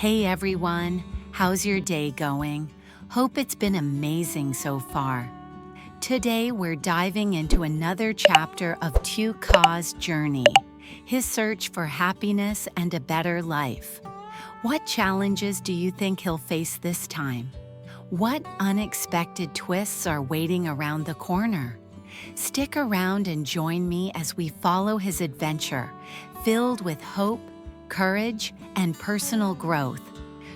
Hey everyone, how's your day going? Hope it's been amazing so far. Today we're diving into another chapter of Tu Ka's journey, his search for happiness and a better life. What challenges do you think he'll face this time? What unexpected twists are waiting around the corner? Stick around and join me as we follow his adventure, filled with hope, courage, and personal growth.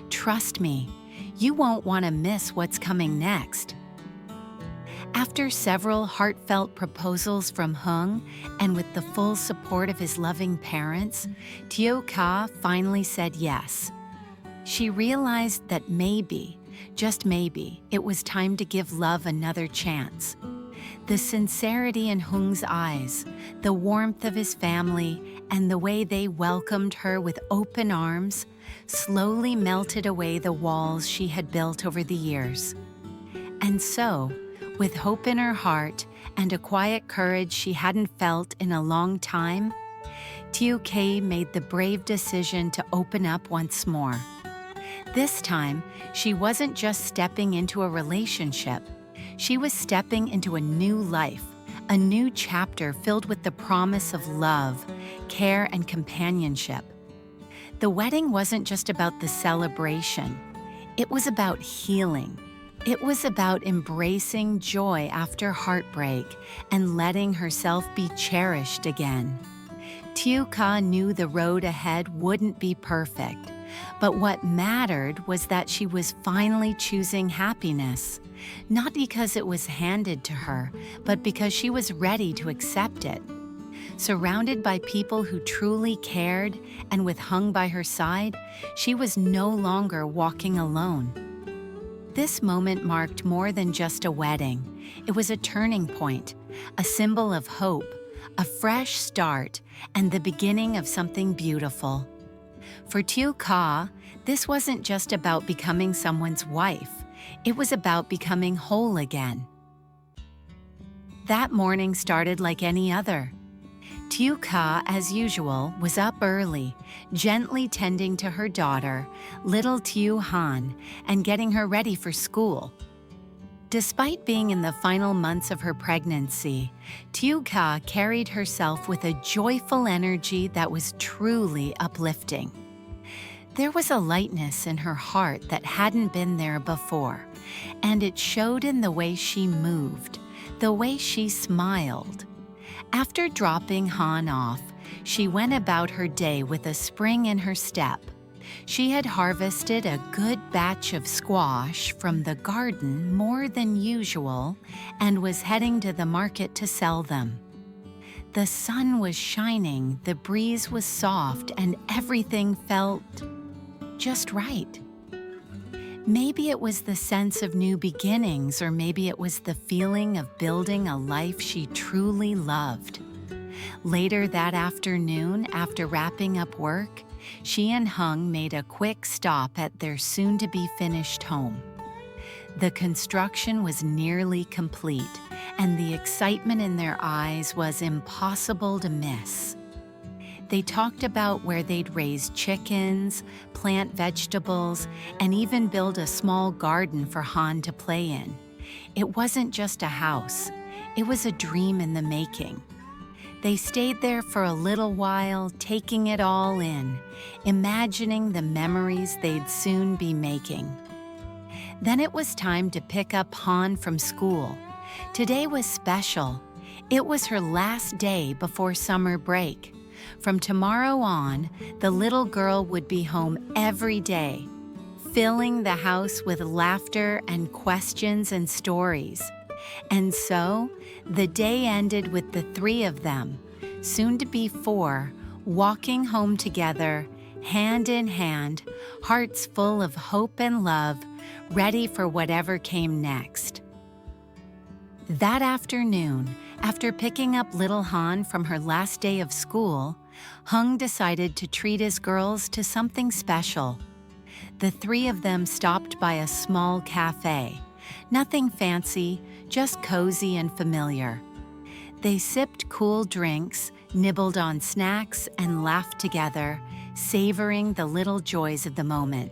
Trust me, you won't want to miss what's coming next. After several heartfelt proposals from Hung, and with the full support of his loving parents, Tu Ka finally said yes. She realized that maybe, just maybe, it was time to give love another chance. The sincerity in Hung's eyes, the warmth of his family, and the way they welcomed her with open arms slowly melted away the walls she had built over the years. And so, with hope in her heart and a quiet courage she hadn't felt in a long time, Tu Ka made the brave decision to open up once more. This time, she wasn't just stepping into a relationship. She was stepping into a new life, a new chapter filled with the promise of love, care, and companionship. The wedding wasn't just about the celebration. It was about healing. It was about embracing joy after heartbreak and letting herself be cherished again. Tu Ka knew the road ahead wouldn't be perfect, but what mattered was that she was finally choosing happiness. Not because it was handed to her, but because she was ready to accept it. Surrounded by people who truly cared and with Hung by her side, she was no longer walking alone. This moment marked more than just a wedding. It was a turning point, a symbol of hope, a fresh start, and the beginning of something beautiful. For Tu Ka, this wasn't just about becoming someone's wife. It was about becoming whole again. That morning started like any other. Tu Ka, as usual, was up early, gently tending to her daughter, little Tu Han, and getting her ready for school. Despite being in the final months of her pregnancy, Tu Ka carried herself with a joyful energy that was truly uplifting. There was a lightness in her heart that hadn't been there before, and it showed in the way she moved, the way she smiled. After dropping Han off, she went about her day with a spring in her step. She had harvested a good batch of squash from the garden more than usual and was heading to the market to sell them. The sun was shining, the breeze was soft, and everything felt just right. Maybe it was the sense of new beginnings, or maybe it was the feeling of building a life she truly loved. Later that afternoon, after wrapping up work, she and Hung made a quick stop at their soon-to-be-finished home. The construction was nearly complete, and the excitement in their eyes was impossible to miss. They talked about where they'd raise chickens, plant vegetables, and even build a small garden for Han to play in. It wasn't just a house, it was a dream in the making. They stayed there for a little while, taking it all in, imagining the memories they'd soon be making. Then it was time to pick up Han from school. Today was special. It was her last day before summer break. From tomorrow on, the little girl would be home every day, filling the house with laughter and questions and stories. And so, the day ended with the three of them, soon to be four, walking home together, hand in hand, hearts full of hope and love, ready for whatever came next. That afternoon, after picking up little Han from her last day of school, Hung decided to treat his girls to something special. The three of them stopped by a small cafe. Nothing fancy, just cozy and familiar. They sipped cool drinks, nibbled on snacks, and laughed together, savoring the little joys of the moment.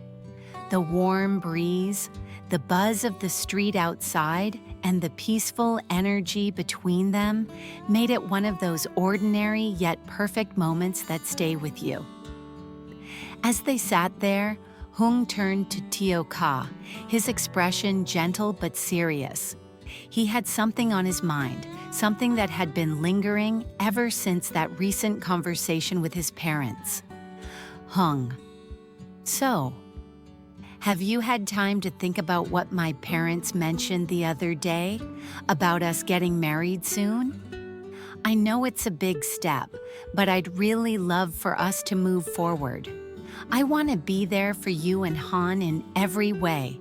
The warm breeze, the buzz of the street outside, and the peaceful energy between them made it one of those ordinary yet perfect moments that stay with you. As they sat there, Hung turned to Teo Ka, his expression gentle but serious. He had something on his mind, something that had been lingering ever since that recent conversation with his parents. Hung, so, have you had time to think about what my parents mentioned the other day about us getting married soon? I know it's a big step, but I'd really love for us to move forward. I want to be there for you and Han in every way.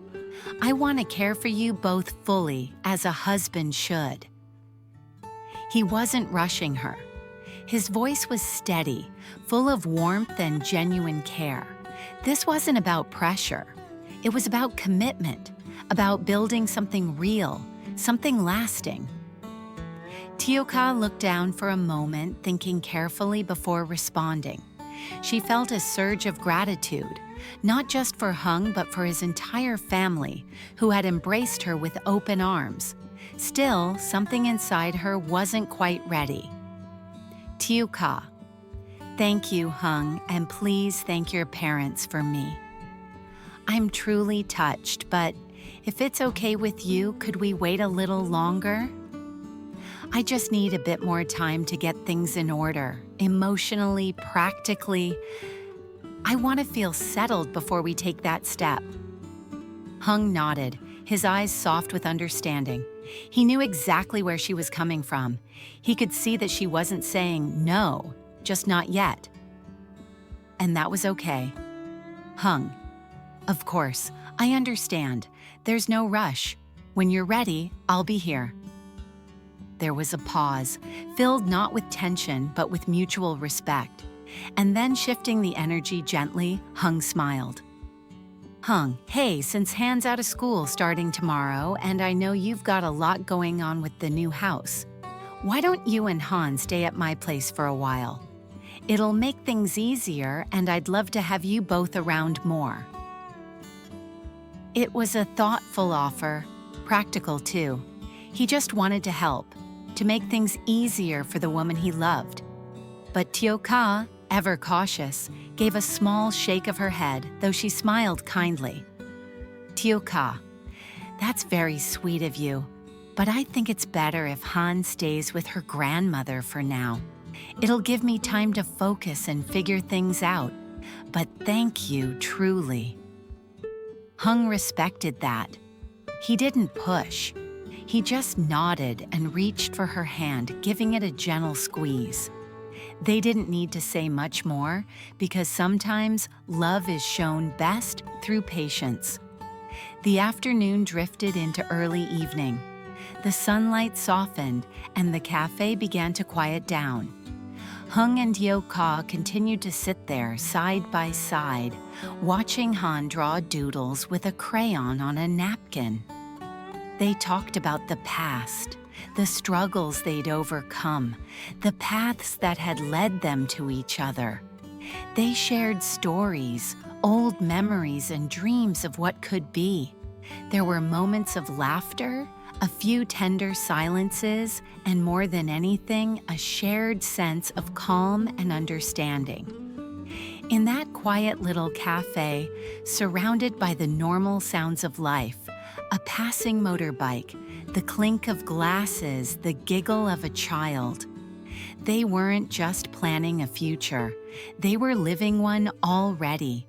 I want to care for you both fully, as a husband should. He wasn't rushing her. His voice was steady, full of warmth and genuine care. This wasn't about pressure. It was about commitment, about building something real, something lasting. Teo Ka looked down for a moment, thinking carefully before responding. She felt a surge of gratitude, not just for Hung but for his entire family, who had embraced her with open arms. Still, something inside her wasn't quite ready. Teo Ka, thank you, Hung, and please thank your parents for me. I'm truly touched, but if it's okay with you, could we wait a little longer? I just need a bit more time to get things in order, emotionally, practically. I want to feel settled before we take that step. Hung nodded, his eyes soft with understanding. He knew exactly where she was coming from. He could see that she wasn't saying no, just not yet. And that was okay. Hung, of course, I understand. There's no rush. When you're ready, I'll be here. There was a pause, filled not with tension, but with mutual respect. And then shifting the energy gently, Hung smiled. Hung, hey, since Han's out of school starting tomorrow, and I know you've got a lot going on with the new house, why don't you and Han stay at my place for a while? It'll make things easier, and I'd love to have you both around more. It was a thoughtful offer, practical too. He just wanted to help, to make things easier for the woman he loved. But Teo Ka, ever cautious, gave a small shake of her head, though she smiled kindly. Teo Ka, that's very sweet of you, but I think it's better if Han stays with her grandmother for now. It'll give me time to focus and figure things out. But thank you, truly. Hung respected that. He didn't push. He just nodded and reached for her hand, giving it a gentle squeeze. They didn't need to say much more, because sometimes love is shown best through patience. The afternoon drifted into early evening. The sunlight softened, and the cafe began to quiet down. Hung and Teo Ka continued to sit there side by side, watching Han draw doodles with a crayon on a napkin. They talked about the past, the struggles they'd overcome, the paths that had led them to each other. They shared stories, old memories, and dreams of what could be. There were moments of laughter, a few tender silences, and more than anything, a shared sense of calm and understanding. In that quiet little cafe, surrounded by the normal sounds of life, a passing motorbike, the clink of glasses, the giggle of a child. They weren't just planning a future, they were living one already.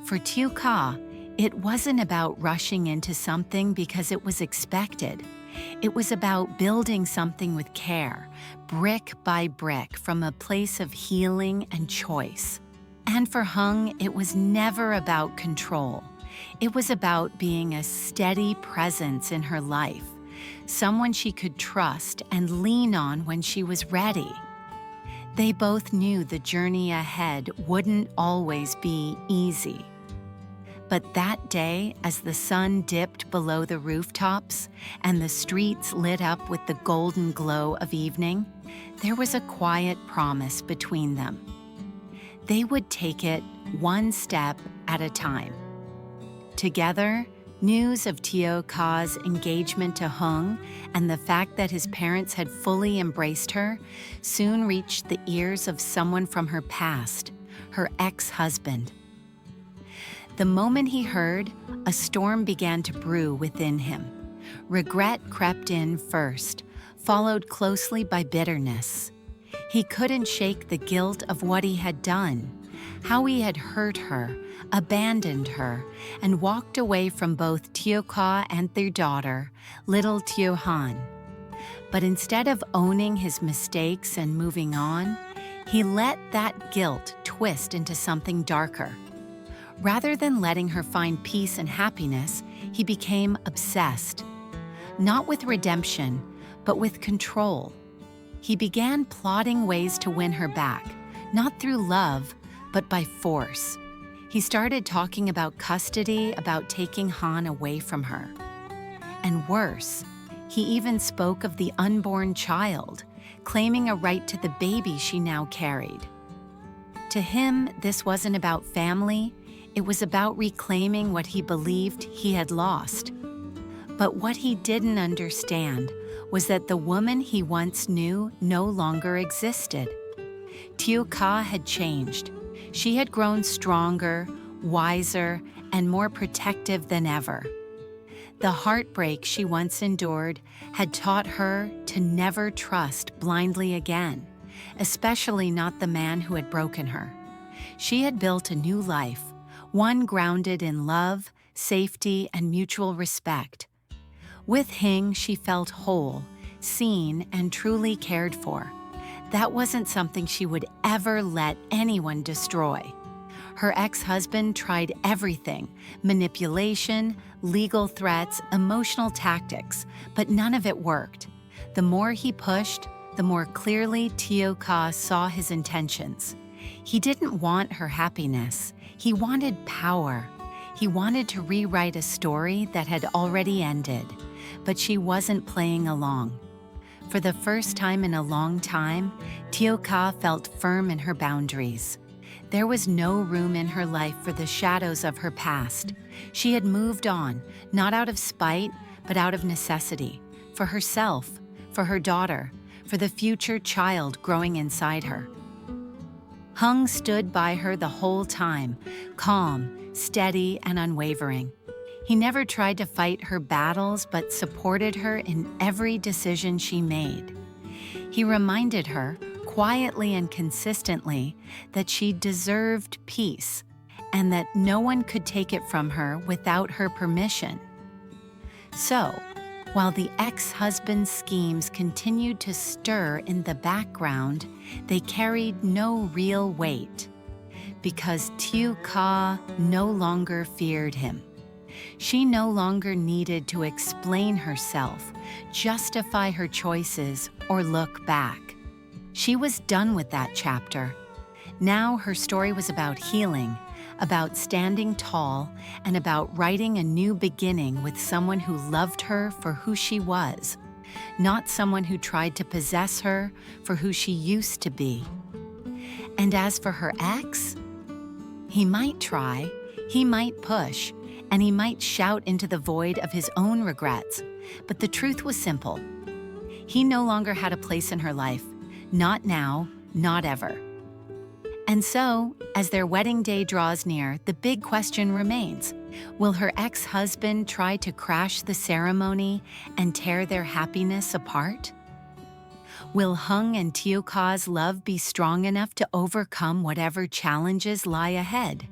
For Teo Ka, it wasn't about rushing into something because it was expected. It was about building something with care, brick by brick, from a place of healing and choice. And for Hung, it was never about control. It was about being a steady presence in her life, someone she could trust and lean on when she was ready. They both knew the journey ahead wouldn't always be easy. But that day, as the sun dipped below the rooftops and the streets lit up with the golden glow of evening, there was a quiet promise between them. They would take it one step at a time. Together, news of Teo Ka's engagement to Hung and the fact that his parents had fully embraced her soon reached the ears of someone from her past, her ex-husband. The moment he heard, a storm began to brew within him. Regret crept in first, followed closely by bitterness. He couldn't shake the guilt of what he had done, how he had hurt her, abandoned her, and walked away from both Teo Ka and their daughter, little Teo Han. But instead of owning his mistakes and moving on, he let that guilt twist into something darker. Rather than letting her find peace and happiness, he became obsessed. Not with redemption, but with control. He began plotting ways to win her back, not through love, but by force. He started talking about custody, about taking Han away from her. And worse, he even spoke of the unborn child, claiming a right to the baby she now carried. To him, this wasn't about family, it was about reclaiming what he believed he had lost. But what he didn't understand was that the woman he once knew no longer existed. Teo Ka had changed. She had grown stronger, wiser, and more protective than ever. The heartbreak she once endured had taught her to never trust blindly again, especially not the man who had broken her. She had built a new life, one grounded in love, safety, and mutual respect. With Hing, she felt whole, seen, and truly cared for. That wasn't something she would ever let anyone destroy. Her ex-husband tried everything: manipulation, legal threats, emotional tactics, but none of it worked. The more he pushed, the more clearly Teo Ka saw his intentions. He didn't want her happiness. He wanted power. He wanted to rewrite a story that had already ended, but she wasn't playing along. For the first time in a long time, Teo Ka felt firm in her boundaries. There was no room in her life for the shadows of her past. She had moved on, not out of spite, but out of necessity, for herself, for her daughter, for the future child growing inside her. Hung stood by her the whole time, calm, steady, and unwavering. He never tried to fight her battles, but supported her in every decision she made. He reminded her, quietly and consistently, that she deserved peace, and that no one could take it from her without her permission. So, while the ex-husband's schemes continued to stir in the background, they carried no real weight, because Teo Ka no longer feared him. She no longer needed to explain herself, justify her choices, or look back. She was done with that chapter. Now her story was about healing, about standing tall, and about writing a new beginning with someone who loved her for who she was, not someone who tried to possess her for who she used to be. And as for her ex, he might try, he might push, and he might shout into the void of his own regrets, but the truth was simple. He no longer had a place in her life, not now, not ever. And so, as their wedding day draws near, the big question remains: will her ex-husband try to crash the ceremony and tear their happiness apart? Will Hung and Teo Ka's love be strong enough to overcome whatever challenges lie ahead?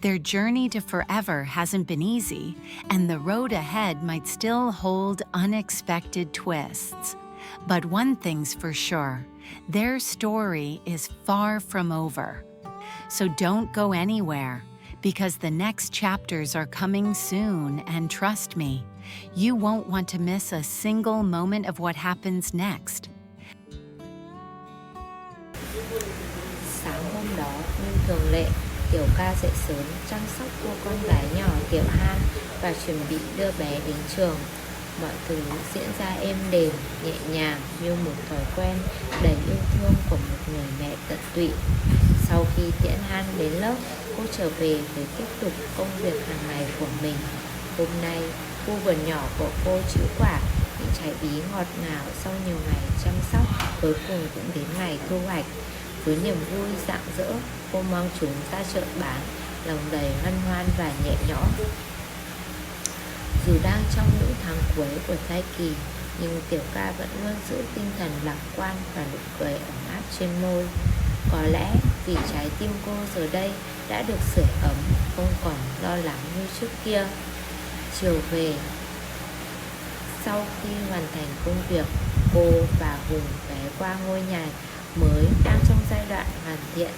Their journey to forever hasn't been easy, and the road ahead might still hold unexpected twists. But one thing's for sure, their story is far from over. So don't go anywhere, because the next chapters are coming soon, and trust me, you won't want to miss a single moment of what happens next. Sáng hôm đó, như thường lệ, Tiểu Ca dậy sớm chăm sóc cô con gái nhỏ Tiểu Han và chuẩn bị đưa bé đến trường. Mọi thứ diễn ra êm đềm, nhẹ nhàng như một thói quen đầy yêu thương của một người mẹ tận tụy. Sau khi tiễn Han đến lớp, cô trở về để tiếp tục công việc hàng ngày của mình. Hôm nay, khu vườn nhỏ của cô trĩu quả những trái bí ngọt ngào sau nhiều ngày chăm sóc, cuối cùng cũng đến ngày thu hoạch. Với niềm vui rạng rỡ, cô mang chúng ra chợ bán, lòng đầy hân hoan và nhẹ nhõm. Dù đang trong những tháng cuối của thai kỳ, nhưng Tiểu Ca vẫn luôn giữ tinh thần lạc quan và nụ cười ấm áp trên môi. Có lẽ vì trái tim cô giờ đây đã được sưởi ấm, không còn lo lắng như trước kia. Chiều về, sau khi hoàn thành công việc, cô và Hùng ghé qua ngôi nhà mới đang trong giai đoạn hoàn thiện.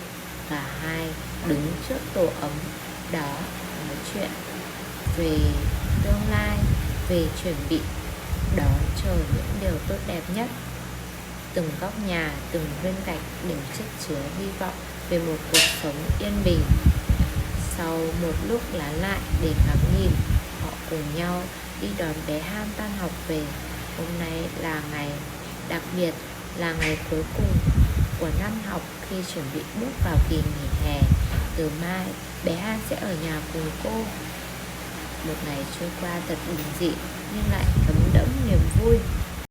Cả hai đứng trước tổ ấm đó nói chuyện về tương lai, về chuẩn bị đón chờ những điều tốt đẹp nhất. Từng góc nhà, từng viên gạch đều chất chứa hy vọng về một cuộc sống yên bình. Sau một lúc lán lại để ngắm nhìn, họ cùng nhau đi đón bé Han tan học về. Hôm nay là ngày đặc biệt, là ngày cuối cùng của năm học khi chuẩn bị bước vào kỳ nghỉ hè. Từ mai, bé Han sẽ ở nhà cùng cô. Một ngày trôi qua thật bình dị nhưng lại thấm đẫm niềm vui.